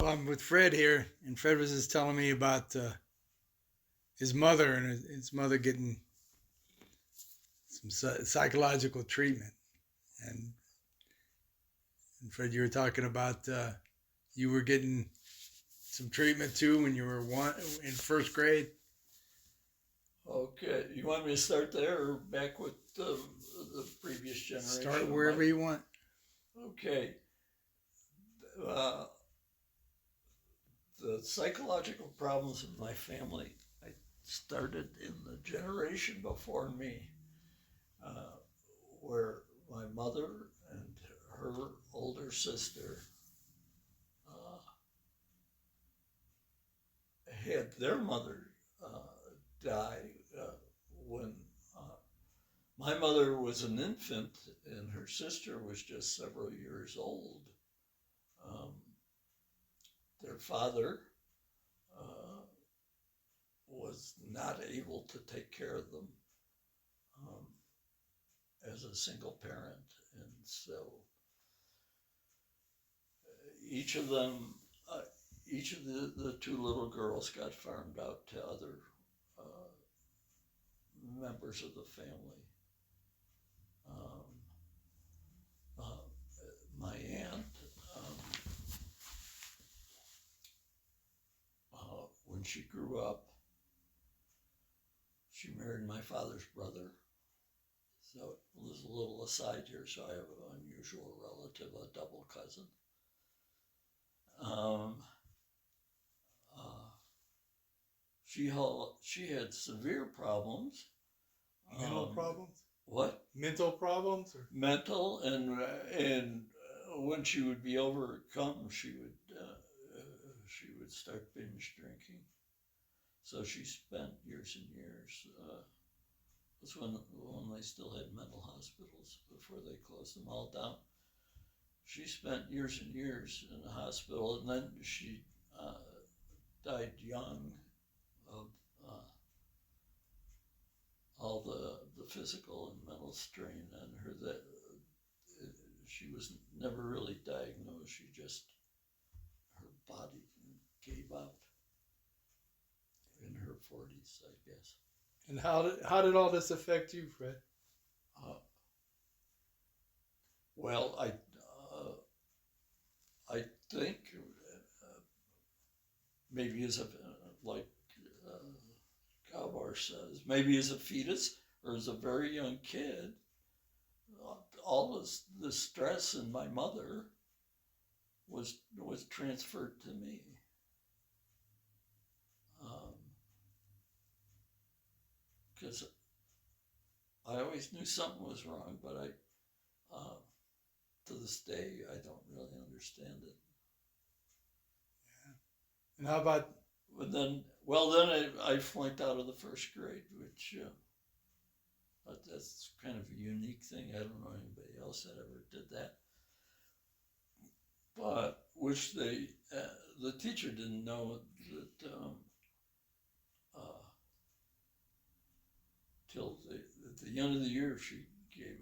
Well, I'm with Fred here, and Fred was just telling me about his mother and his mother getting some psychological treatment. And, and Fred, you were talking about you were getting some treatment too when you were in first grade. Okay, you want me to start there or back with the previous Start generation? wherever you want. Okay, uh, the psychological problems of my family, I started in the generation before me, uh, where my mother and her older sister uh, had their mother uh, die when my mother was an infant and her sister was just several years old. Um, their father uh, was not able to take care of them um, as a single parent. And so each of them, uh, each of the two little girls got farmed out to other uh, members of the family. Um, uh, my aunt, um, when she grew up, she married my father's brother. So there's a little aside here. So I have an unusual relative, a double cousin. Um, uh, she had severe problems. Mental problems? What? Mental problems? Or? Mental and when she would be overcome, she would start binge drinking. So she spent years and years. That's when they still had mental hospitals before they closed them all down. She spent years and years in the hospital, and then she uh, died young of uh, all the physical and mental strain on her. That she was never really diagnosed. She just her body gave out in her 40s, I guess. And how did all this affect you, Fred? Uh, well, I think maybe as a like Galbar says, maybe as a fetus or as a very young kid, all this stress in my mother was transferred to me. Because I always knew something was wrong, but to this day I don't really understand it. Yeah. And how about? But then, well, then I flunked out of the first grade, which that's kind of a unique thing. I don't know anybody else that ever did that. But which the teacher didn't know that uh, till at the end of the year she gave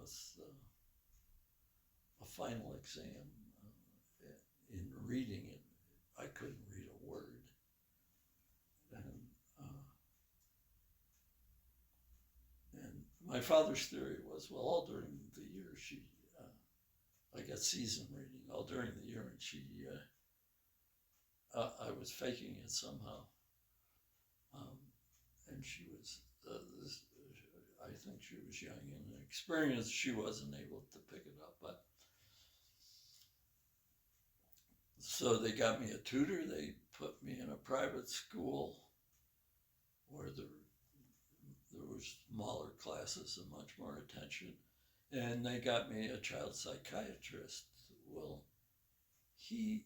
us a final exam in reading it. I couldn't read a word, and and my father's theory was, well, all during the year she I got season reading all during the year, and I was faking it somehow, um, and she was. I think she was young and inexperienced. She wasn't able to pick it up, but so they got me a tutor. They put me in a private school where there was smaller classes and much more attention, and they got me a child psychiatrist. Well, he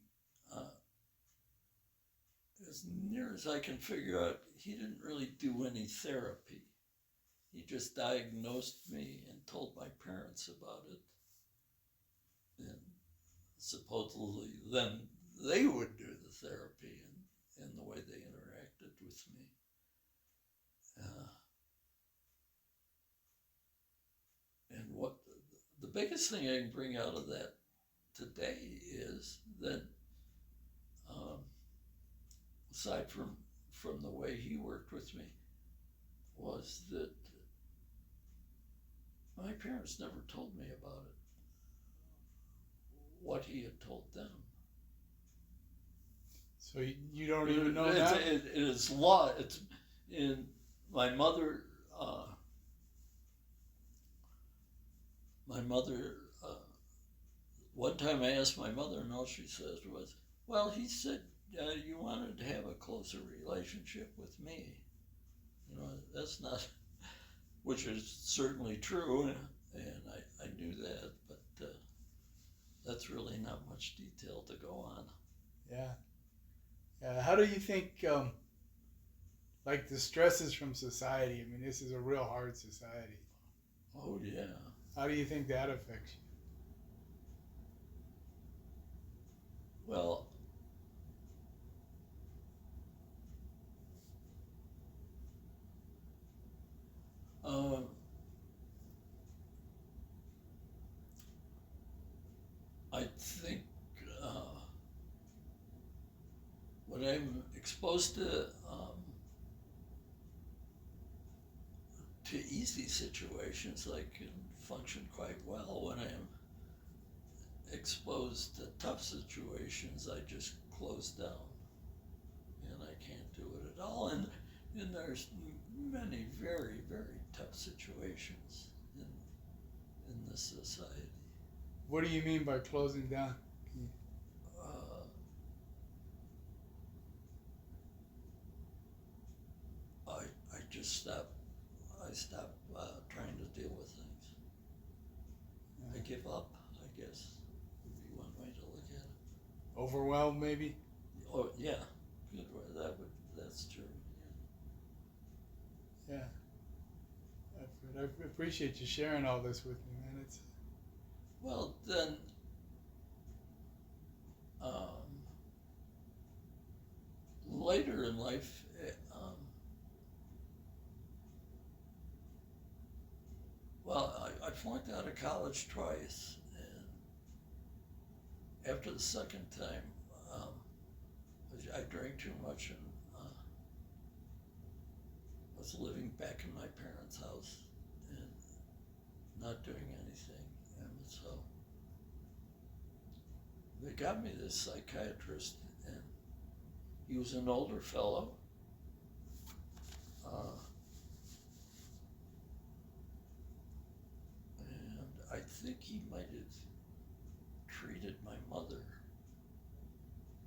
as near as I can figure out, he didn't really do any therapy. He just diagnosed me and told my parents about it. And supposedly then they would do the therapy and the way they interacted with me. Uh, and what the biggest thing I can bring out of that today is that um, aside from the way he worked with me, was that my parents never told me about it, what he had told them. So you don't even know that? It is law. It's in my mother. My mother. One time I asked my mother, and all she said was, "Well, he said you wanted to have a closer relationship with me." You know, that's not, which is certainly true, and I knew that, but that's really not much detail to go on. Yeah. How do you think, like the stresses from society? I mean, this is a real hard society. Oh yeah. How do you think that affects you? Well, um, I think when I'm exposed to easy situations, I can function quite well. When I'm exposed to tough situations, I just close down, and I can't do it at all. And there's many very, very tough situations in this society. What do you mean by closing down? Uh, I just stop. I stop trying to deal with things. I give up, I guess, would be one way to look at it. Overwhelmed, maybe? Oh yeah, good. That's true. Yeah. I appreciate you sharing all this with me, man. It's Well, then, later in life, well, I flunked out of college twice, and after the second time, um, I drank too much and was living back in my parents' house and not doing anything. And so they got me this psychiatrist, and he was an older fellow. And I think he might have treated my mother,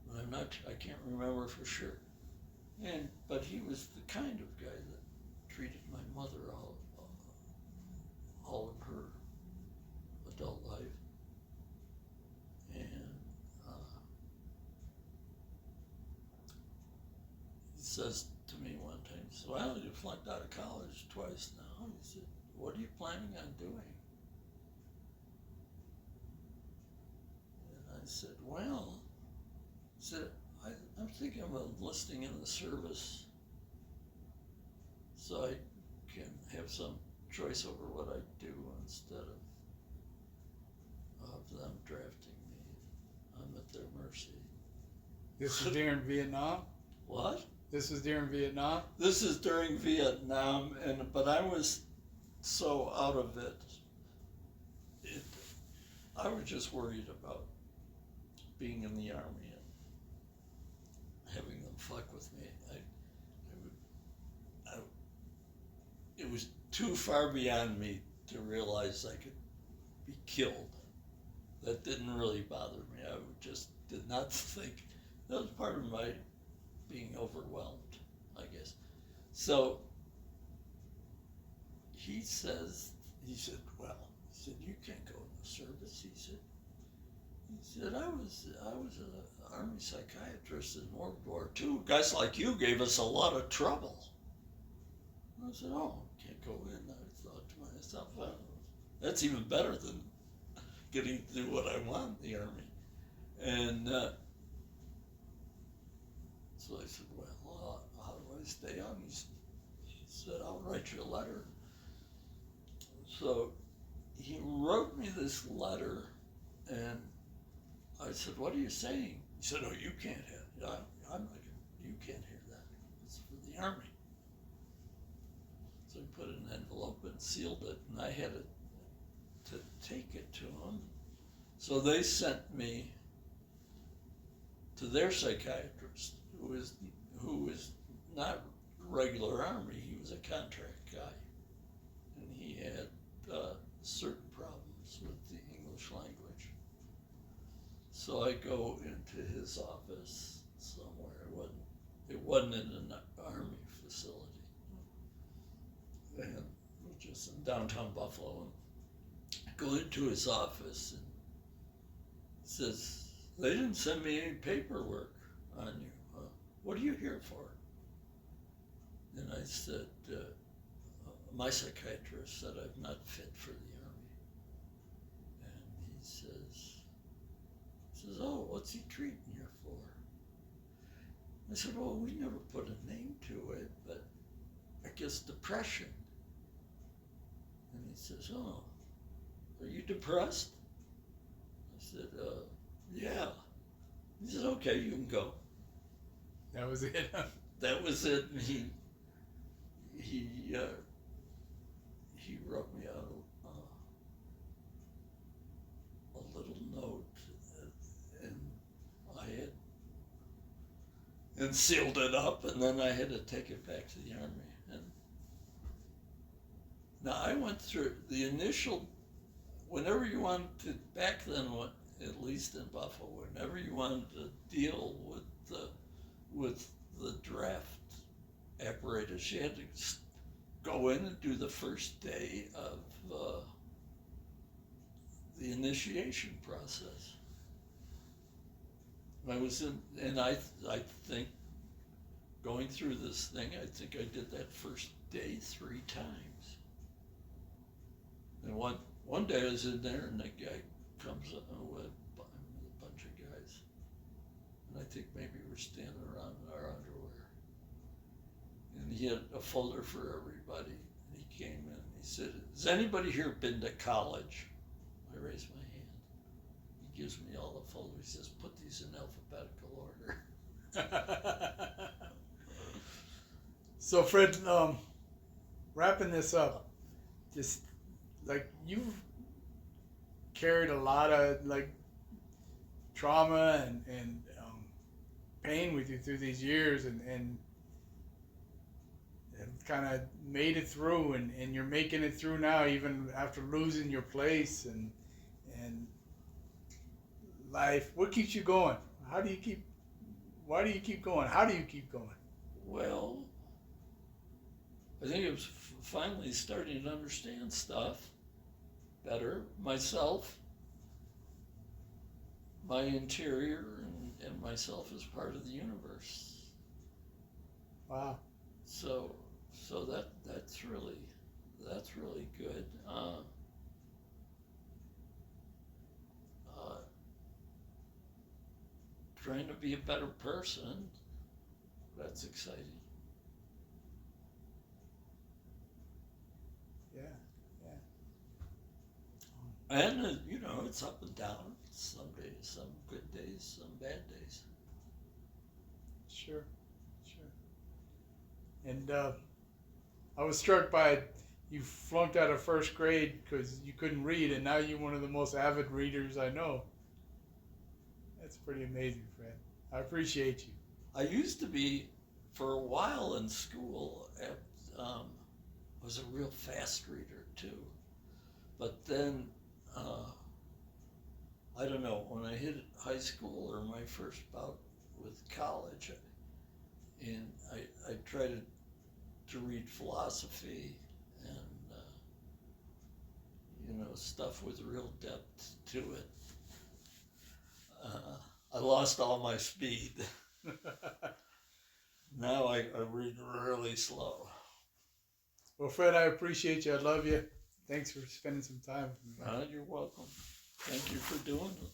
but I can't remember for sure. But he was the kind of guy that treated my mother all of her adult life. And he says to me one time, he said, "Well, you flunked out of college twice now." He said, "What are you planning on doing?" And I said, "Well," he said, I'm thinking of enlisting in the service so I can have some choice over what I do instead of them drafting me. I'm at their mercy." This was during Vietnam? What? This was during Vietnam? This is during Vietnam, but I was so out of it. I was just worried about being in the Army and having them fuck with me. It was too far beyond me to realize I could be killed. That didn't really bother me. I just did not think. That was part of my being overwhelmed, I guess. So he said, "Well," he said, "you can't go in the service." He said, I was an Army psychiatrist in World War II. Guys like you gave us a lot of trouble." I said, "Oh, can't go in." I thought to myself, well, that's even better than getting to do what I want in the Army. And so I said, "Well, how do I stay on?" He said, "I'll write you a letter." So he wrote me this letter, and I said, "What are you saying?" He said, "Oh, you can't have it." I'm not gonna, you can't hear that. It's for the Army. So he put it in an envelope and sealed it, and I had to take it to him. So they sent me to their psychiatrist, who is not regular Army. He was a contract guy, and he had certain problems with the English language. So I go into his office somewhere. It wasn't in an Army facility, and it was just in downtown Buffalo. And I go into his office, and he says, "They didn't send me any paperwork on you. What are you here for?" And I said, "My psychiatrist said I'm not fit for the Army." And he says, "Oh, what's he treating you for?" I said, "Well, we never put a name to it, but I guess depression." And he says, "Oh, are you depressed?" I said, "Yeah." He said, "Okay, you can go." That was it. That was it. And he wrote me out a little note, and I had and sealed it up, and then I had to take it back to the Army. And now I went through the initial, whenever you wanted to, back then, at least in Buffalo, whenever you wanted to deal with the draft apparatus, you had to go in and do the first day of the initiation process. I was in, and I think going through this thing, I think I did that first day 3 times. And one day I was in there, and the guy comes up with a bunch of guys, and I think maybe we're standing around in our underwear. And he had a folder for everybody. And he came in and he said, "Has anybody here been to college?" I raised my hand. He gives me all the folders. He says, "Put these in alphabetical order." So Fred, wrapping this up, just like you've carried a lot of like trauma and pain with you through these years, and kind of made it through, and you're making it through now, even after losing your place and life. What keeps you going? Why do you keep going? How do you keep going? Well, I think it was finally starting to understand stuff better, myself, my interior, and myself as part of the universe. Wow. So that's really good. Trying to be a better person, that's exciting. Yeah. And it's up and down. Some days, some good days, some bad days. Sure. And I was struck by you flunked out of first grade because you couldn't read, and now you're one of the most avid readers I know. That's pretty amazing, Fred. I appreciate you. I used to be, for a while in school, was a real fast reader too. But then, I don't know, when I hit high school or my first bout with college, and I tried to read philosophy and stuff with real depth to it. I lost all my speed. Now I read really slow. Well, Fred, I appreciate you. I love you. Thanks for spending some time with me. You're welcome. Thank you for doing it.